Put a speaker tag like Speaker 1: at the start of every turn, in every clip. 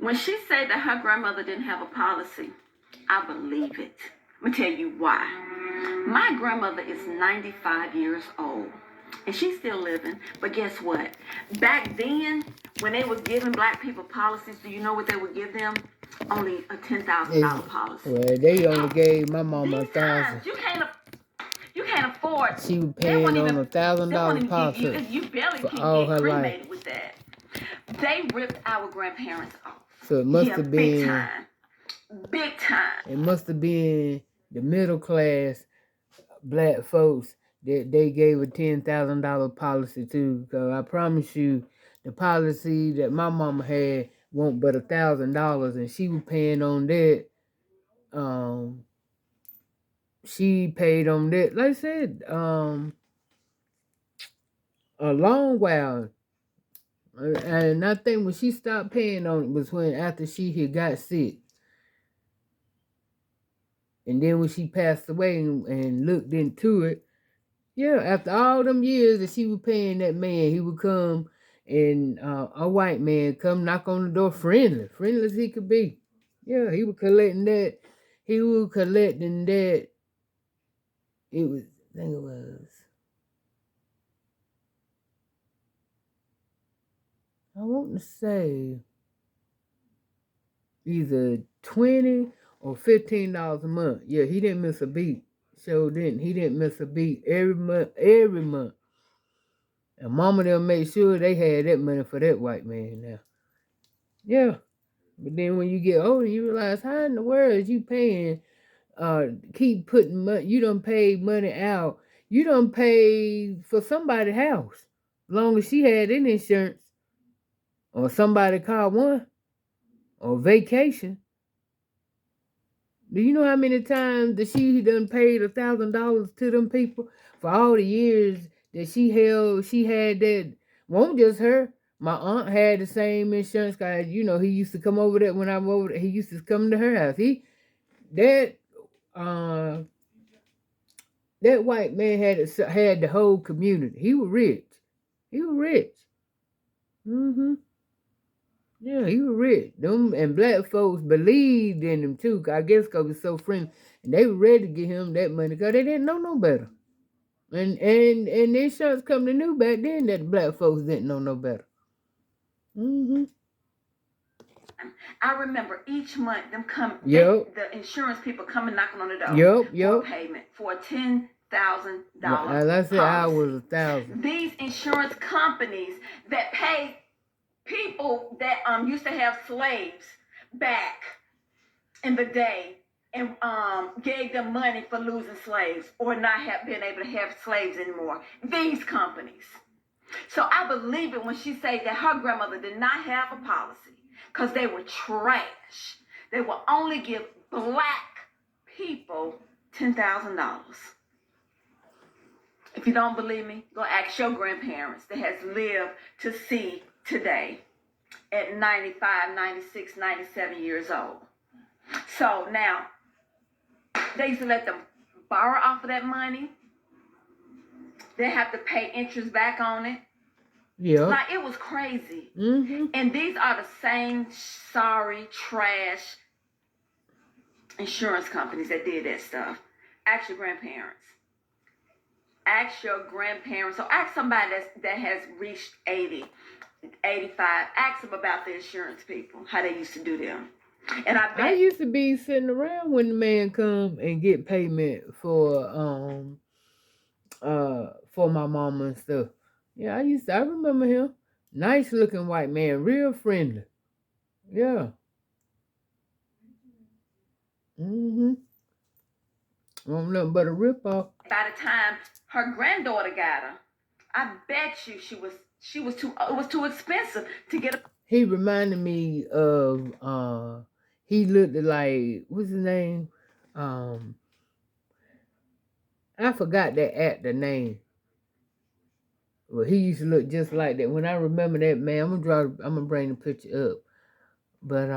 Speaker 1: When she said that her grandmother didn't have a policy, I believe it. Let me tell you why. My grandmother is 95 years old, and she's still living. But guess what? Back then, when they was giving black people policies, do you know what they would give them? Only a $10,000 policy.
Speaker 2: Well, they only gave my mama $1,000.
Speaker 1: You can't afford.
Speaker 2: She was paying on $1,000 policy
Speaker 1: You barely
Speaker 2: for
Speaker 1: can
Speaker 2: all
Speaker 1: get
Speaker 2: her
Speaker 1: cremated
Speaker 2: life.
Speaker 1: with that. They ripped our grandparents off.
Speaker 2: So it must have been
Speaker 1: big time. Big time.
Speaker 2: It must have been the middle class black folks that they gave a $10,000 policy to. Because I promise you, the policy that my mama had won't but $1,000, and she was paying on that. She paid on that, like I said, a long while. And I think when she stopped paying on it was when after she had got sick. And then when she passed away and looked into it, yeah, after all them years that she was paying that man, he would come and a white man come knock on the door, friendly as he could be. Yeah, he was collecting that. He was collecting that. It was, I think it was, I want to say either $20 or $15 a month. Yeah, he didn't miss a beat. So didn't he didn't miss a beat every month. And mama them made sure they had that money for that white man now. Yeah. But then when you get older, you realize how in the world is you paying, keep putting money, you done paid money out. You done paid for somebody's house. Long as she had any insurance, or somebody called one, or vacation. Do you know how many times that she done paid $1,000 to them people for all the years that she had that? Won't just her. My aunt had the same insurance guy. You know, he used to come over there when I was over there. He used to come to her house. That white man had the whole community. He was rich. Mm-hmm. Yeah, he was rich. Them and black folks believed in him too. I guess because he's so friendly, and they were ready to give him that money because they didn't know no better. And the insurance company knew back then that black folks didn't know no better. Mm-hmm.
Speaker 1: I remember each month them the insurance people coming knocking on the door for a payment for $10,000.
Speaker 2: As I said, I was $1,000.
Speaker 1: These insurance companies that pay people that used to have slaves back in the day and gave them money for losing slaves or not have been able to have slaves anymore. These companies. So I believe it when she said that her grandmother did not have a policy because they were trash. They will only give black people $10,000. If you don't believe me, go ask your grandparents that has lived to see today at 95, 96, 97 years old. So now, they used to let them borrow off of that money. They have to pay interest back on it.
Speaker 2: Yeah.
Speaker 1: Like, it was crazy.
Speaker 2: Mm-hmm.
Speaker 1: And these are the same sorry, trash insurance companies that did that stuff. Ask your grandparents. So ask somebody that has reached 80, 85. Ask them about the insurance people, how they used to do them. And I
Speaker 2: used to be sitting around when the man come and get payment for my mama and stuff. Yeah, I remember him. Nice looking white man, real friendly. Yeah. Mm-hmm. Wasn't nothing but a ripoff.
Speaker 1: By the time her granddaughter got her, I bet you she was too, it was too expensive to get a.
Speaker 2: He reminded me of he looked like, what's his name? I forgot that actor name. Well, he used to look just like that. When I remember that man, I'm gonna bring the picture up. But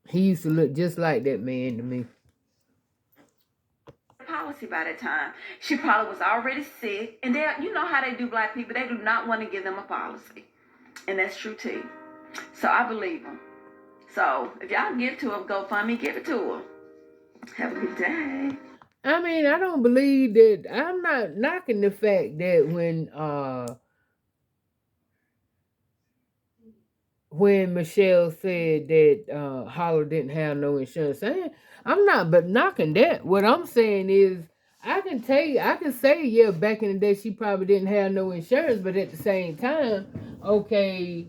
Speaker 2: he used to look just like that man to me.
Speaker 1: Policy by that time. She probably was already sick. And you know how they do black people. They do not want to give them a policy. And that's true too. So I believe him. So if y'all give to him, GoFundMe, give it to him. Have a good day.
Speaker 2: I mean, I don't believe that. I'm not knocking the fact that when Michelle said that Holler didn't have no insurance, I'm not but knocking that. What I'm saying is, I can say, yeah, back in the day she probably didn't have no insurance, but at the same time, okay,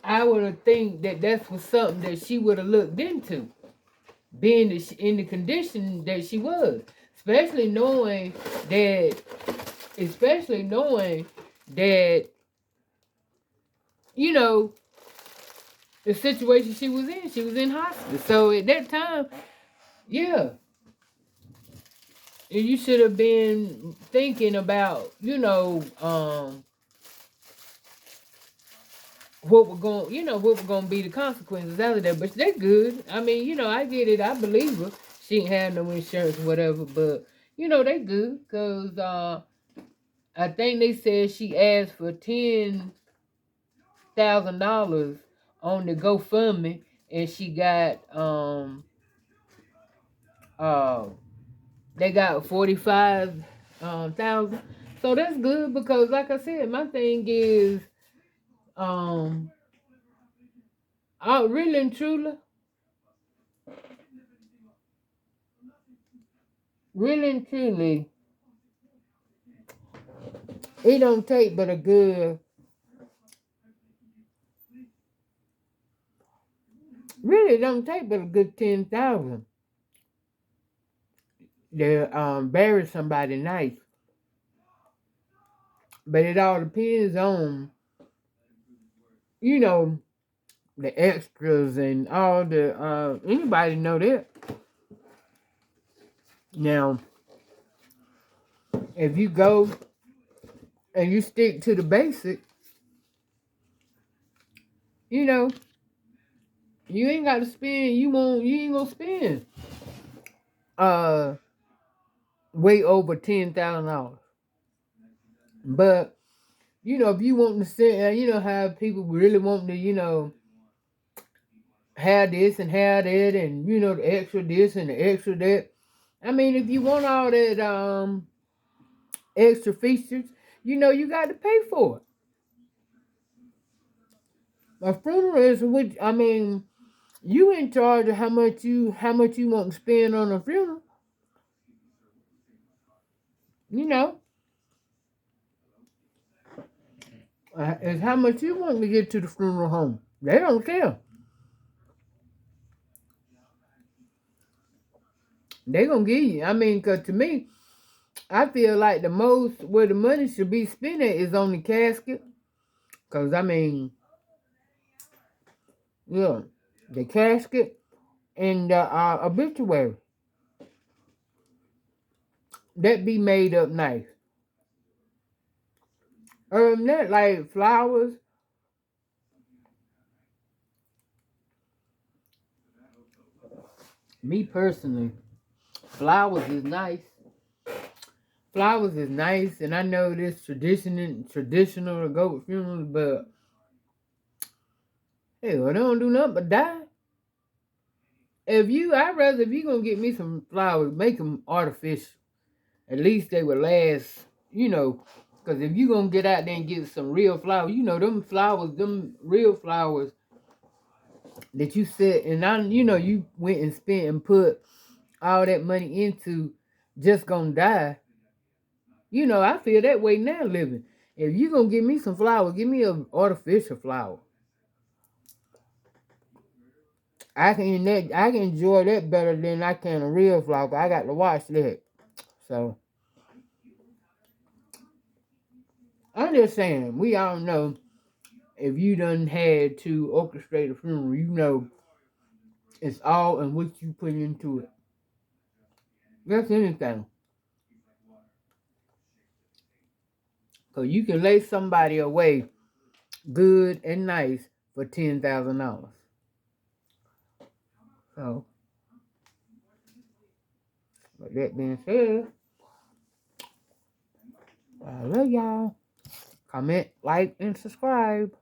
Speaker 2: I would have think that that's was something that she would have looked into, being in the condition that she was, especially knowing that, especially knowing that, you know, the situation she was in. She was in hospice. So at that time, yeah, you should have been thinking about, what were going to be the consequences out of that. But they're good. I mean, I get it. I believe her. She ain't had no insurance or whatever. But, they good. Because I think they said she asked for $10,000 on the GoFundMe. And she got, they got 45,000. So that's good because, like I said, my thing is, I really and truly, it don't take but a good, really don't take but a good 10,000 to bury somebody nice. But it all depends on, the extras and all the anybody know that. Now, if you go and you stick to the basic, you ain't got to spend. You ain't gonna spend way over $10,000. But if you want to sit, have people really want to, have this and have that, and the extra this and the extra that. I mean, if you want all that extra features, you got to pay for it. A funeral is which, I mean, you in charge of how much you want to spend on a funeral. You know, it's how much you want to get to the funeral home. They don't care. They gonna give you. I mean, cause to me, I feel like the most where the money should be spent at is on the casket. Cause I mean, yeah, the casket and the obituary that be made up nice. That like flowers. Me personally, flowers is nice. Flowers is nice, and I know this traditional to go with funerals, but hell, they don't do nothing but die. I'd rather if you gonna get me some flowers, make them artificial. At least they would last, because if you gonna get out there and get some real flowers, them real flowers that you set and you went and spent and put all that money into, just gonna die. I feel that way now living. If you gonna give me some flowers, give me an artificial flower. I can enjoy that better than I can a real flower. I got to watch that. So I'm just saying, we all know if you done had to orchestrate a funeral, it's all in what you put into it. That's anything. Cause you can lay somebody away good and nice for $10,000. So, with that being said, I love y'all. Comment, like, and subscribe.